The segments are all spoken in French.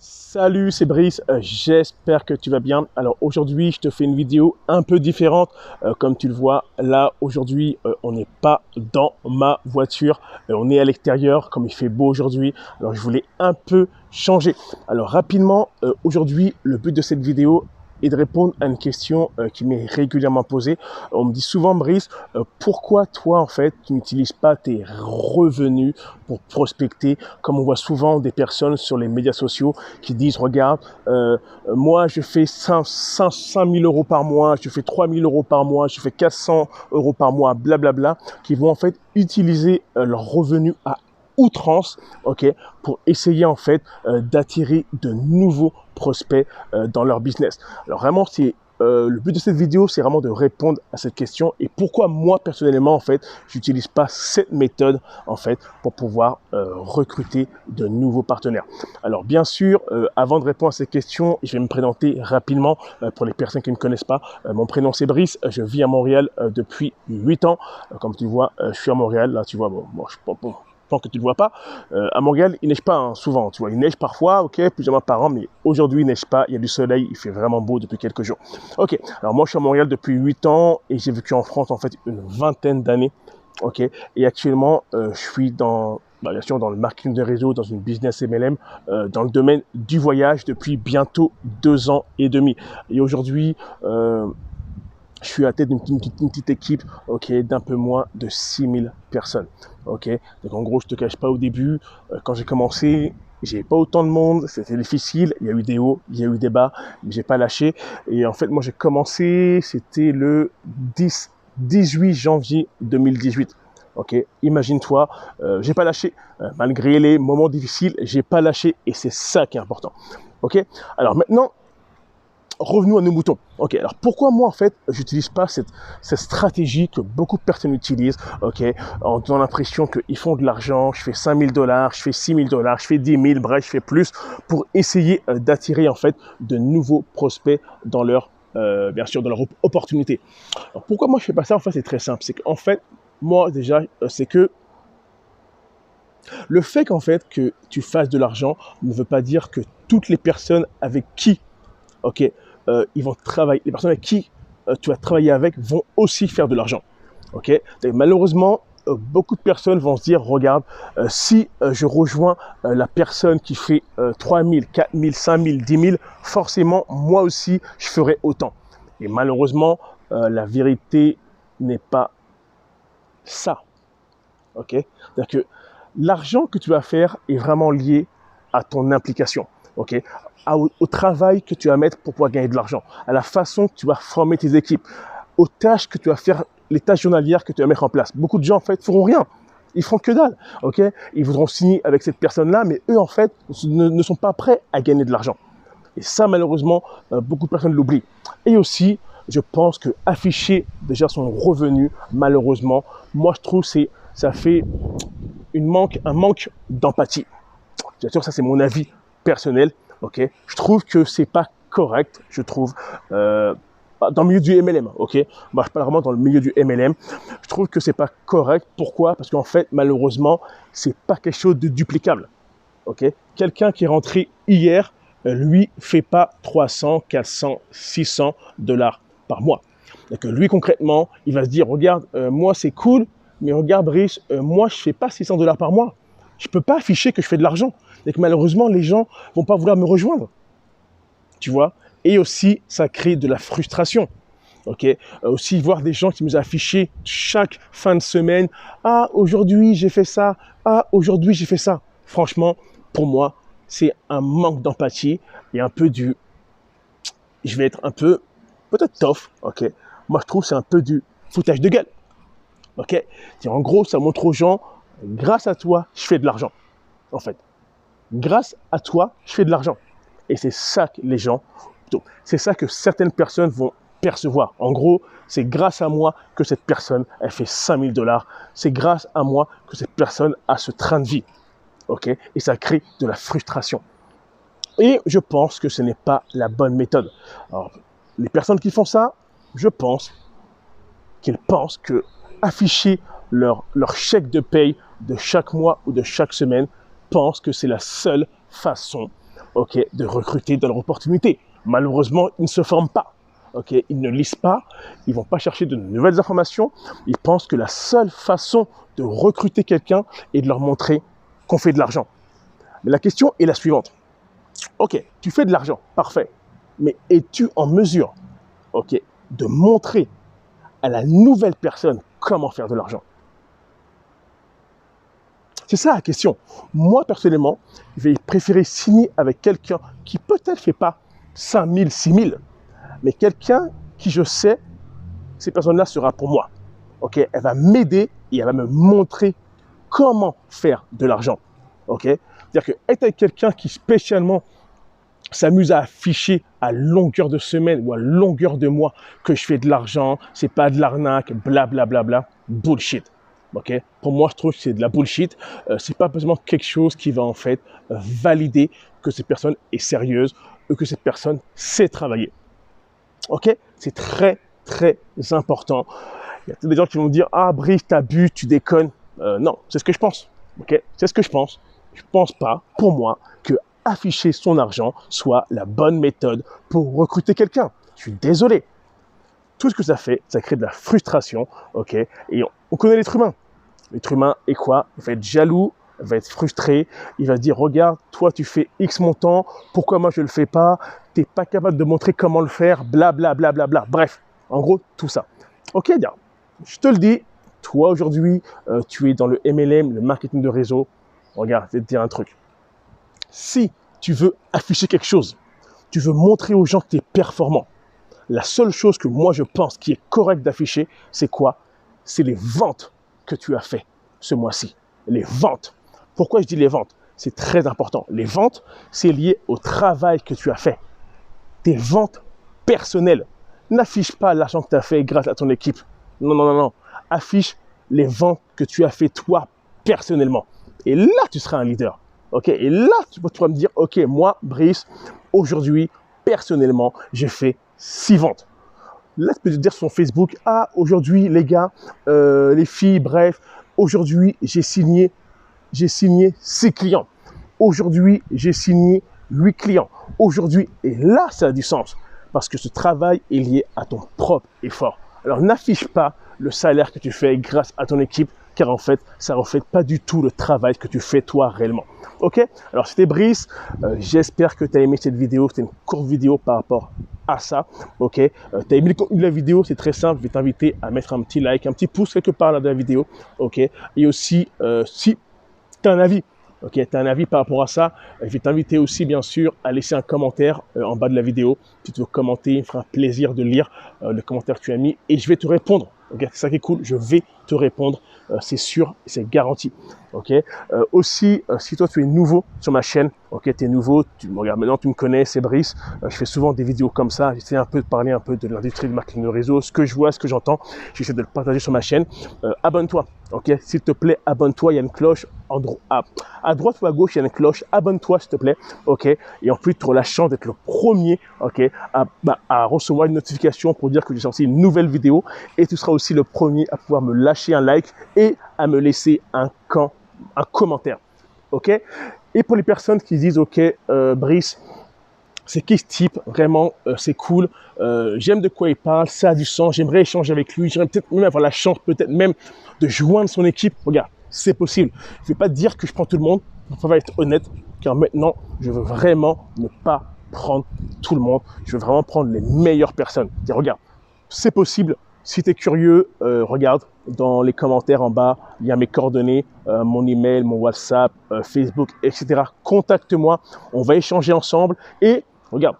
Salut, c'est Brice, j'espère que tu vas bien. Alors aujourd'hui, je te fais une vidéo un peu différente. Comme tu le vois, là, aujourd'hui, on n'est pas dans ma voiture. On est à l'extérieur, comme il fait beau aujourd'hui. Alors je voulais un peu changer. Alors rapidement, aujourd'hui, le but de cette vidéo est de répondre à une question qui m'est régulièrement posée. On me dit souvent, Brice, pourquoi toi, en fait, tu n'utilises pas tes revenus pour prospecter, comme on voit souvent des personnes sur les médias sociaux qui disent, regarde, moi, je fais 5 000 euros par mois, je fais 3 000 euros par mois, je fais 400 euros par mois, blablabla, qui vont en fait utiliser leurs revenus à outrance, ok, pour essayer en fait d'attirer de nouveaux prospects dans leur business. Alors vraiment, c'est le but de cette vidéo, c'est vraiment de répondre à cette question et pourquoi moi personnellement en fait, j'utilise pas cette méthode en fait pour pouvoir recruter de nouveaux partenaires. Alors bien sûr, avant de répondre à cette question, je vais me présenter rapidement pour les personnes qui ne me connaissent pas. Mon prénom c'est Brice, je vis à Montréal depuis 8 ans. Comme tu vois, je suis à Montréal. Là, tu vois, je pense que tu ne le vois pas. À Montréal, il neige pas hein, souvent, tu vois. Il neige parfois, ok, plusieurs mois par an, mais aujourd'hui, il neige pas. Il y a du soleil, il fait vraiment beau depuis quelques jours. Ok, alors moi, je suis à Montréal depuis 8 ans et j'ai vécu en France, en fait, une vingtaine d'années. Ok, et actuellement, je suis bien sûr, dans le marketing de réseau, dans une business MLM, dans le domaine du voyage depuis bientôt 2 ans et demi. Et aujourd'hui, je suis à la tête d'une petite équipe, ok, d'un peu moins de 6000 personnes, ok. Donc en gros, je te cache pas, au début, quand j'ai commencé, j'ai pas autant de monde, c'était difficile, il y a eu des hauts, il y a eu des bas, mais j'ai pas lâché. Et en fait, moi j'ai commencé, c'était le 18 janvier 2018. Ok, imagine-toi, j'ai pas lâché, malgré les moments difficiles, j'ai pas lâché, et c'est ça qui est important. Ok, alors maintenant, revenons à nos moutons. Ok, alors pourquoi moi en fait j'utilise pas cette stratégie que beaucoup de personnes utilisent, ok, en donnant l'impression qu'ils font de l'argent, je fais 5 000 $, je fais 6 000 $, je fais 10 000, bref, je fais plus pour essayer d'attirer en fait de nouveaux prospects dans leur, bien sûr, dans leur opportunité. Alors pourquoi moi je fais pas ça? En fait c'est très simple, c'est qu'en fait moi déjà c'est que le fait qu'en fait que tu fasses de l'argent ne veut pas dire que toutes les personnes avec qui, ok, ils vont travailler, les personnes avec qui tu vas travailler avec vont aussi faire de l'argent. Ok. Et malheureusement, beaucoup de personnes vont se dire, regarde, si je rejoins la personne qui fait 3 000, 4 000, 5 000, 10 000, forcément, moi aussi, je ferai autant. Et malheureusement, la vérité n'est pas ça. Ok. C'est-à-dire que l'argent que tu vas faire est vraiment lié à ton implication. Ok, au travail que tu vas mettre pour pouvoir gagner de l'argent, à la façon que tu vas former tes équipes, aux tâches que tu vas faire, les tâches journalières que tu vas mettre en place. Beaucoup de gens, en fait, feront rien. Ils font que dalle, ok? Ils voudront signer avec cette personne-là, mais eux, en fait, ne sont pas prêts à gagner de l'argent. Et ça, malheureusement, beaucoup de personnes l'oublient. Et aussi, je pense que afficher déjà son revenu, malheureusement, moi, je trouve que ça fait un manque d'empathie. Bien sûr, ça, c'est mon avis personnel, ok. Je trouve que c'est pas correct, je trouve, dans le milieu du MLM, ok. Moi, je parle vraiment dans le milieu du MLM. Je trouve que c'est pas correct. Pourquoi? Parce qu'en fait, malheureusement, c'est pas quelque chose de duplicable, ok. Quelqu'un qui est rentré hier, lui, fait pas 300, 400, 600 $ par mois. Donc, lui, concrètement, il va se dire, regarde, moi, c'est cool, mais regarde, Brice, moi, je fais pas 600 $ par mois. Je peux pas afficher que je fais de l'argent. Et que malheureusement, les gens vont pas vouloir me rejoindre. Tu vois? Et aussi, ça crée de la frustration. Ok? Aussi, voir des gens qui nous affichent chaque fin de semaine. Ah, aujourd'hui, j'ai fait ça. Ah, aujourd'hui, j'ai fait ça. Franchement, pour moi, c'est un manque d'empathie et un peu je vais être un peu, peut-être tough. Ok? Moi, je trouve que c'est un peu du foutage de gueule. Ok? En gros, ça montre aux gens, grâce à toi, je fais de l'argent. En fait. Grâce à toi, je fais de l'argent. Et c'est ça que les gens, c'est ça que certaines personnes vont percevoir. En gros, c'est grâce à moi que cette personne, elle fait 5 000 $. C'est grâce à moi que cette personne a ce train de vie. Ok? Et ça crée de la frustration. Et je pense que ce n'est pas la bonne méthode. Alors, les personnes qui font ça, je pense qu'ils pensent que afficher leur chèque de paye de chaque mois ou de chaque semaine, pensent que c'est la seule façon ok, de recruter dans leur opportunité. Malheureusement, ils ne se forment pas. Ok, ils ne lisent pas, ils ne vont pas chercher de nouvelles informations. Ils pensent que la seule façon de recruter quelqu'un est de leur montrer qu'on fait de l'argent. Mais la question est la suivante. Ok, tu fais de l'argent, parfait. Mais es-tu en mesure, ok, de montrer à la nouvelle personne comment faire de l'argent? C'est ça la question. Moi, personnellement, je vais préférer signer avec quelqu'un qui peut-être ne fait pas 5 000, 6 000, mais quelqu'un qui, je sais, cette personne-là sera pour moi. Ok, elle va m'aider et elle va me montrer comment faire de l'argent. Ok, c'est-à-dire que être avec quelqu'un qui spécialement s'amuse à afficher à longueur de semaine ou à longueur de mois que je fais de l'argent, c'est pas de l'arnaque, blablabla, bullshit. Ok, pour moi, je trouve que c'est de la bullshit. C'est pas forcément quelque chose qui va en fait valider que cette personne est sérieuse ou que cette personne sait travailler. Ok, c'est très très important. Il y a des gens qui vont me dire ah Brice, t'as bu, tu déconnes. Non, c'est ce que je pense. Ok, c'est ce que je pense. Je pense pas, pour moi, que afficher son argent soit la bonne méthode pour recruter quelqu'un. Je suis désolé. Tout ce que ça fait, ça crée de la frustration. Ok, et on connaît l'être humain. L'être humain est quoi? Il va être jaloux, il va être frustré, il va se dire regarde, toi tu fais X montant, pourquoi moi je ne le fais pas? Tu n'es pas capable de montrer comment le faire, blablabla. Bref, en gros, tout ça. Ok, bien, je te le dis, toi aujourd'hui, tu es dans le MLM, le marketing de réseau. Regarde, je vais te dire un truc. Si tu veux afficher quelque chose, tu veux montrer aux gens que tu es performant, la seule chose que moi je pense qui est correcte d'afficher, c'est quoi? C'est les ventes que tu as fait ce mois-ci. Les ventes. Pourquoi je dis les ventes? C'est très important. Les ventes, c'est lié au travail que tu as fait. Tes ventes personnelles. N'affiche pas l'argent que tu as fait grâce à ton équipe. Non. Affiche les ventes que tu as fait toi personnellement. Et là, tu seras un leader. Ok? Et là, tu pourras me dire, ok, moi, Brice, aujourd'hui, personnellement, j'ai fait 6 ventes. Là, tu peux te dire sur Facebook, ah, aujourd'hui, les gars, les filles, bref, aujourd'hui, j'ai signé 6 clients. Aujourd'hui, j'ai signé 8 clients. Aujourd'hui, et là, ça a du sens, parce que ce travail est lié à ton propre effort. Alors, n'affiche pas le salaire que tu fais grâce à ton équipe, car en fait, ça ne reflète pas du tout le travail que tu fais toi réellement. Ok? Alors, c'était Brice. J'espère que tu as aimé cette vidéo. C'était une courte vidéo par rapport à ça. Ok? Tu as aimé le contenu de la vidéo, c'est très simple. Je vais t'inviter à mettre un petit like, un petit pouce quelque part là de la vidéo. Ok? Et aussi, si tu as un avis, ok, tu as un avis par rapport à ça, je vais t'inviter aussi, bien sûr, à laisser un commentaire en bas de la vidéo. Si tu veux commenter, il me fera plaisir de lire le commentaire que tu as mis et je vais te répondre. Okay, c'est ça qui est cool, je vais te répondre, c'est sûr, c'est garanti. Okay, aussi, si toi tu es nouveau sur ma chaîne, ok, tu es nouveau, tu me regardes maintenant, tu me connais, c'est Brice. Je fais souvent des vidéos comme ça, j'essaie un peu de parler un peu de l'industrie du marketing de réseau, ce que je vois, ce que j'entends, j'essaie de le partager sur ma chaîne. Abonne-toi, ok, s'il te plaît, abonne-toi, il y a une cloche à droite ou à gauche, il y a une cloche, abonne-toi s'il te plaît, ok, et en plus tu auras la chance d'être le premier, ok, à recevoir une notification pour dire que j'ai sorti une nouvelle vidéo et tu seras aussi le premier à pouvoir me lâcher un like et à me laisser un commentaire, ok. Et pour les personnes qui disent ok, Brice, c'est qui ce type, vraiment, c'est cool, j'aime de quoi il parle, ça a du sens, j'aimerais échanger avec lui, j'aimerais peut-être même avoir la chance, peut-être même de joindre son équipe. Regarde, c'est possible. Je ne vais pas te dire que je prends tout le monde, il faut être honnête, car maintenant, je veux vraiment ne pas prendre tout le monde, je veux vraiment prendre les meilleures personnes. Et regarde, c'est possible. Si tu es curieux, regarde dans les commentaires en bas, il y a mes coordonnées, mon email, mon WhatsApp, Facebook, etc. Contacte-moi, on va échanger ensemble et regarde,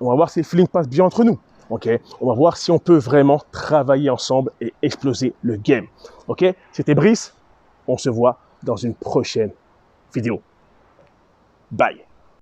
on va voir si le feeling passe bien entre nous. Ok, on va voir si on peut vraiment travailler ensemble et exploser le game. Ok, c'était Brice, on se voit dans une prochaine vidéo. Bye.